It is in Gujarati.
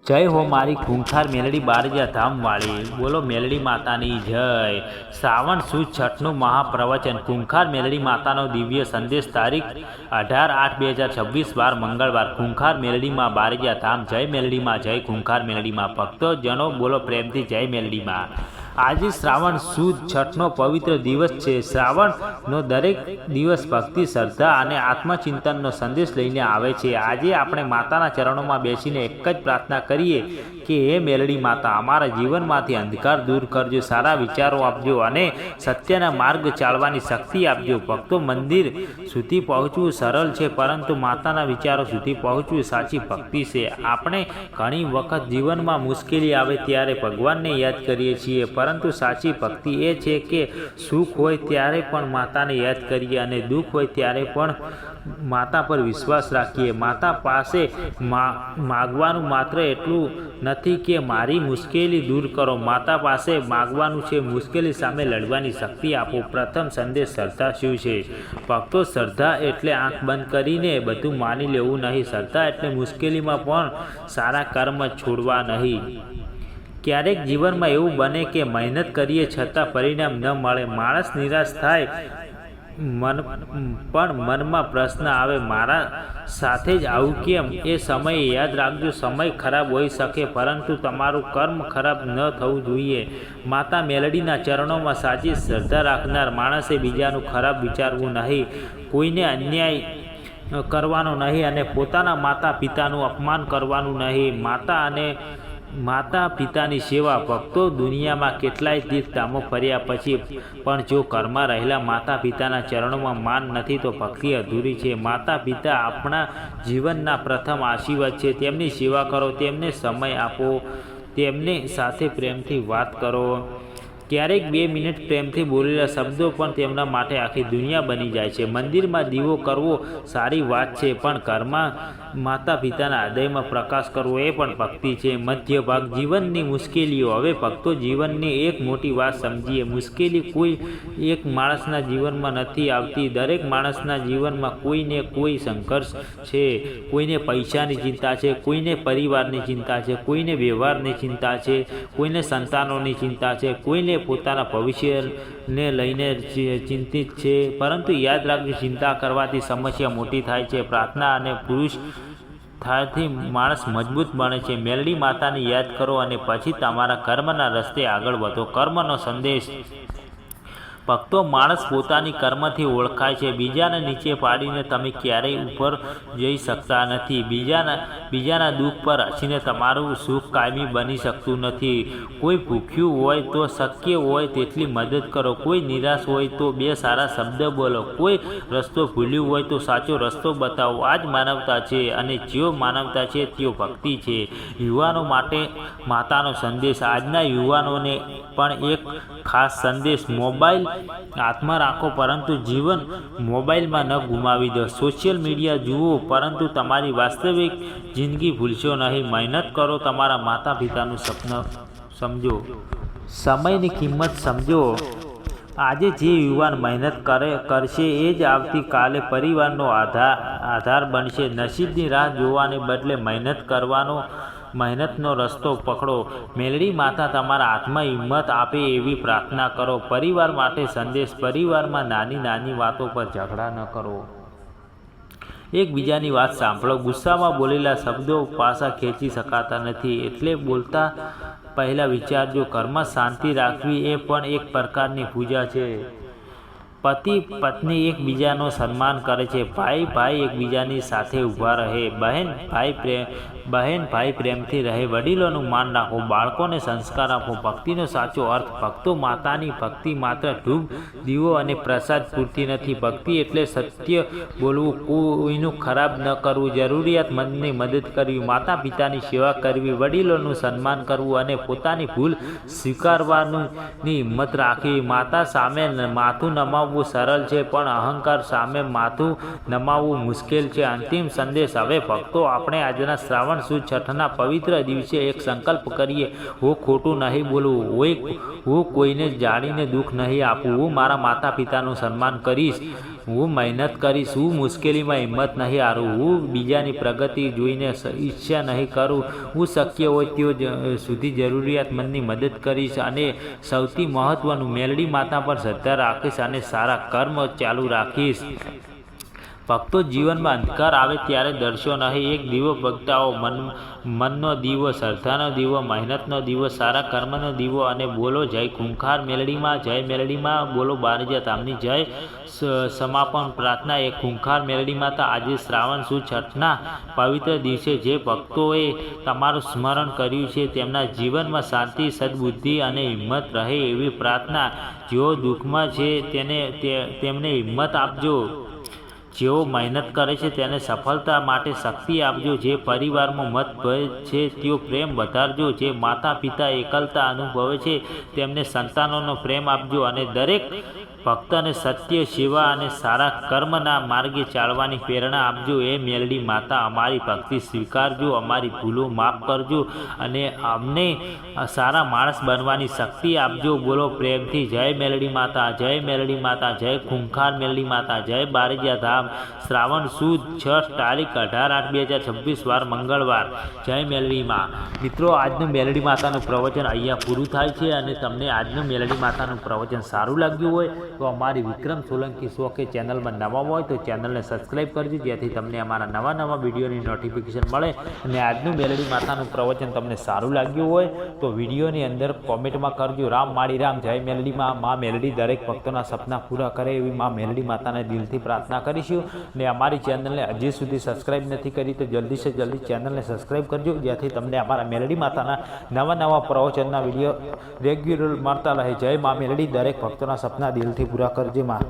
જય હો મારી ખૂંખાર મેલડી બારજા ધામવાળી, બોલો મેલડી માતાની જય। શ્રાવણ સુદ છઠનું મહાપ્રવચન ખૂંખાર મેલડી માતાનો દિવ્ય સંદેશ તારીખ 18/8/2026 વાર મંગળવાર। ખૂંખાર મેલડીમાં બારજા ધામ, જય મેલડીમાં, જય ખૂંખાર મેલડીમાં। ભક્તોજનો બોલો પ્રેમથી જય મેલડીમાં। આજે શ્રાવણ સુદ છઠનો પવિત્ર દિવસ છે। શ્રાવણનો દરેક દિવસ ભક્તિ, શ્રદ્ધા અને આત્મચિંતનનો સંદેશ લઈને આવે છે। આજે આપણે માતાના ચરણોમાં બેસીને એક જ પ્રાર્થના કરીએ કે હે મેલડી માતા, અમારા જીવનમાંથી અંધકાર દૂર કરજો, સારા વિચારો આપજો અને સત્યના માર્ગ ચાલવાની શક્તિ આપજો। ભક્તો, મંદિર સુધી પહોંચવું સરળ છે, પરંતુ માતાના વિચારો સુધી પહોંચવું સાચી ભક્તિ છે। આપણે ઘણી વખત જીવનમાં મુશ્કેલી આવે ત્યારે ભગવાનને યાદ કરીએ છીએ, પરંતુ સાચી ભક્તિ એ છે કે સુખ હોય ત્યારે પણ માતાને યાદ કરીએ અને દુઃખ હોય ત્યારે પણ માતા પર વિશ્વાસ રાખીએ। માતા પાસે માગવાનું માત્ર એટલું નથી કે મારી મુશ્કેલી દૂર કરો, માતા પાસે માગવાનું છે મુશ્કેલી સામે લડવાની શક્તિ આપો। પ્રથમ સંદેશ શ્રદ્ધા શું છે? ભક્તો, શ્રદ્ધા એટલે આંખ બંધ કરીને બધું માની લેવું નહીં। શ્રદ્ધા એટલે મુશ્કેલીમાં પણ સારા કર્મ છોડવા નહીં। ક્યારેક જીવનમાં એવું બને કે મહેનત કરીએ છતાં પરિણામ ન મળે, માણસ નિરાશ થાય, પણ મનમાં પ્રશ્ન આવે, મારા સાથે જ આવું કેમ? એ સમયે યાદ રાખજો, સમય ખરાબ હોઈ શકે, પરંતુ તમારું કર્મ ખરાબ ન થવું જોઈએ। માતા મેલડીના ચરણોમાં સાચી શ્રદ્ધા રાખનાર માણસે બીજાનું ખરાબ વિચારવું નહીં, કોઈને અન્યાય કરવાનો નહીં અને પોતાના માતા પિતાનું અપમાન કરવાનું નહીં। માતા પિતાની સેવા। ભક્તો, દુનિયામાં કેટલાય તીર્થધામો ફર્યા પછી પણ જો ઘરમાં રહેલા માતા પિતાના ચરણોમાં માન નથી તો ભક્તિ અધૂરી છે। માતા પિતા આપણા જીવનના પ્રથમ આશીર્વાદ છે, તેમની સેવા કરો, તેમને સમય આપો, તેમની સાથે પ્રેમથી વાત કરો। ક્યારેક 2 મિનિટ પ્રેમથી બોલેલા શબ્દો પણ તેમના માટે આખી દુનિયા બની જાય છે। મંદિરમાં દીવો કરવો સારી વાત છે, પણ ઘરમાં માતા પિતાના હૃદયમાં પ્રકાશ કરવો એ પણ ભક્તિ છે। મધ્ય ભાગ, જીવનની મુશ્કેલીઓ। હવે ભક્તો, જીવનની એક મોટી વાત સમજીએ, મુશ્કેલી કોઈ એક માણસના જીવનમાં નથી આવતી, દરેક માણસના જીવનમાં કોઈને કોઈ સંઘર્ષ છે। કોઈને પૈસાની ચિંતા છે, કોઈને પરિવારની ચિંતા છે, કોઈને વ્યવહારની ચિંતા છે, કોઈને સંતાનોની ચિંતા છે, કોઈને પોતાના ભવિષ્યને લઈને ચિંતિત છે। પરંતુ યાદ રાખજો, ચિંતા કરવાથી સમસ્યા મોટી થાય છે, પ્રાર્થના અને પુરુષાર્થથી માણસ મજબૂત બને છે। મેલડી માતાને યાદ કરો અને પછી તમારા કર્મના રસ્તે આગળ વધો। કર્મનો સંદેશ। ભક્તો, માણસ પોતાની કર્મથી ઓળખાય છે, બીજાને નીચે પાડીને તમે ક્યારેય ઉપર જઈ શકતા નથી। બીજાના દુઃખ પર હસીને તમારું સુખ કાયમી બની શકતું નથી। કોઈ ભૂખ્યું હોય તો શક્ય હોય તેટલી મદદ કરો, કોઈ નિરાશ હોય તો 2 સારા શબ્દ બોલો, કોઈ રસ્તો ભૂલ્યું હોય તો સાચો રસ્તો બતાવો। આ જ માનવતા છે, અને જ્યો માનવતા છે ત્યો ભક્તિ છે। યુવાનો માટે માતાનો સંદેશ। આજના યુવાનોને પણ એક ખાસ સંદેશ, મોબાઈલ હાથમાં રાખો પરંતુ જીવન મોબાઈલમાં ન ગુમાવી દો। સોશિયલ મીડિયા જુઓ પરંતુ તમારી વાસ્તવિક જિંદગી ભૂલશો નહીં। મહેનત કરો, તમારા માતા પિતાનું સપનું સમજો, સમયની કિંમત સમજો। આજે જે યુવાન મહેનત કરશે એ જ આવતીકાલે પરિવારનો આધાર બનશે। નસીબની રાહ જોવાને બદલે મહેનતનો રસ્તો પકડો। મેલડી માતા તમારા હાથમાં હિંમત આપે એવી પ્રાર્થના કરો। પરિવાર માટે સંદેશ। પરિવારમાં નાની નાની વાતો પર ઝઘડા ન કરો, એકબીજાની વાત સાંભળો। ગુસ્સામાં બોલેલા શબ્દો પાછા ખેંચી શકાતા નથી, એટલે બોલતા પહેલાં વિચારજો। ઘરમાં શાંતિ રાખવી એ પણ એક પ્રકારની પૂજા છે। પતિ પત્ની એકબીજાનું સન્માન કરે છે, ભાઈ એકબીજાની સાથે ઊભા રહે, બહેન ભાઈ પ્રેમથી રહે, વડીલોનું માન રાખો, બાળકોને સંસ્કાર આપો। ભક્તિનો સાચો અર્થ। ભક્તો, માતાની ભક્તિ માત્ર ધૂપ દીવો અને પ્રસાદ પૂરતી નથી। ભક્તિ એટલે સત્ય બોલવું, કોઈનું ખરાબ ન કરવું, જરૂરિયાતમંદની મદદ કરવી, માતા પિતાની સેવા કરવી, વડીલોનું સન્માન કરવું અને પોતાની ભૂલ સ્વીકારવાની હિંમત રાખવી। માતા સામે માથું નમાવવું સરળ છે, પણ અહંકાર સામે માથું નમાવવું મુશ્કેલ છે। અંતિમ સંદેશ। હવે ભક્તો, આપણે આજના શ્રાવણ સુદ છઠના પવિત્ર દિવસે એક સંકલ્પ કરીએ, હું ખોટું નહીં બોલવું, હું કોઈને જાણીને દુઃખ નહીં આપવું, હું મારા માતા પિતાનું સન્માન કરીશ, હું મહેનત કરીશ, હું મુશ્કેલીમાં હિંમત નહીં હારું, હું બીજાની પ્રગતિ જોઈને ઈર્ષ્યા નહીં કરું, હું શક્ય હોય ત્યાં સુધી જરૂરિયાતમંદની મદદ કરીશ અને સૌથી મહત્ત્વનું મેલડી માતા પર શ્રદ્ધા રાખીશ અને સારા કર્મ ચાલુ રાખીશ. ભક્તો, જીવનમાં અંધકાર આવે ત્યારે ડરશો નહીં. એક દીવો પ્રગટાવો, મનનો દીવો, શ્રદ્ધાનો દીવો, મહેનતનો દીવો, સારા કર્મનો દીવો અને બોલો જય ખૂંખાર મેલડીમાં, જય મેલડીમાં, બોલો બારજા ધામની જય. સમાપન પ્રાર્થના. એક ખૂંખાર મેલડી માતા, આજે શ્રાવણ સુદ છઠના પવિત્ર દિવસે જે ભક્તોએ તમારું સ્મરણ કર્યું છે તેમના જીવનમાં શાંતિ, સદબુદ્ધિ અને હિંમત રહે એવી પ્રાર્થના. જેઓ દુઃખમાં છે તેમને હિંમત આપજો, જેઓ મહેનત કરે છે તેને સફળતા માટે શક્તિ આપજો, જે પરિવારમાં મતભેદ છે તેઓ પ્રેમ વધારજો, જે માતા પિતા એકલતા અનુભવે છે તેમને સંતાનોનો પ્રેમ આપજો અને દરેક ભક્તને સત્ય, સેવા અને સારા કર્મના માર્ગે ચાલવાની પ્રેરણા આપજો. એ મેલડી માતા, અમારી ભક્તિ સ્વીકારજો, અમારી ભૂલો માફ કરજો અને અમને સારા માણસ બનવાની શક્તિ આપજો. બોલો પ્રેમથી જય મેલડી માતા, જય મેલડી માતા, જય ખૂંખાર મેલડી માતા, જય બારજા ધામ. શ્રાવણ સુદ છઠ, તારીખ 18/8/2026, વાર મંગળવાર. જય મેલડી માં. મિત્રો, આજનું મેલડી માતાનું પ્રવચન અહીંયા પૂરું થાય છે અને તમને આજનું મેલડી માતાનું પ્રવચન સારું લાગ્યું હોય તો અમારી વિક્રમ સોલંકી શો કે ચેનલમાં નવા હોય તો ચેનલને સબસ્ક્રાઈબ કરજો, જેથી તમને અમારા નવા વિડીયોની નોટિફિકેશન મળે. અને આજનું મેલડી માતાનું પ્રવચન તમને સારું લાગ્યું હોય તો વિડીયોની અંદર કોમેન્ટમાં કરજો રામ માળી રામ, જય મેલડીમાં. માં મેલડી દરેક ભક્તોના સપના પૂરા કરે એવી માં મેલડી માતાને દિલથી પ્રાર્થના કરીશું. અને અમારી ચેનલને હજી સુધી સબસ્ક્રાઈબ નથી કરી તો જલ્દી સે જલ્દી ચેનલને સબસ્ક્રાઈબ કરજો, જેથી તમને અમારા મેલડી માતાના નવા પ્રવચનના વિડીયો રેગ્યુલર મળતા રહે. જય માં મેલડી, દરેક ભક્તોના સપના દિલથી પૂરા કરજે માં.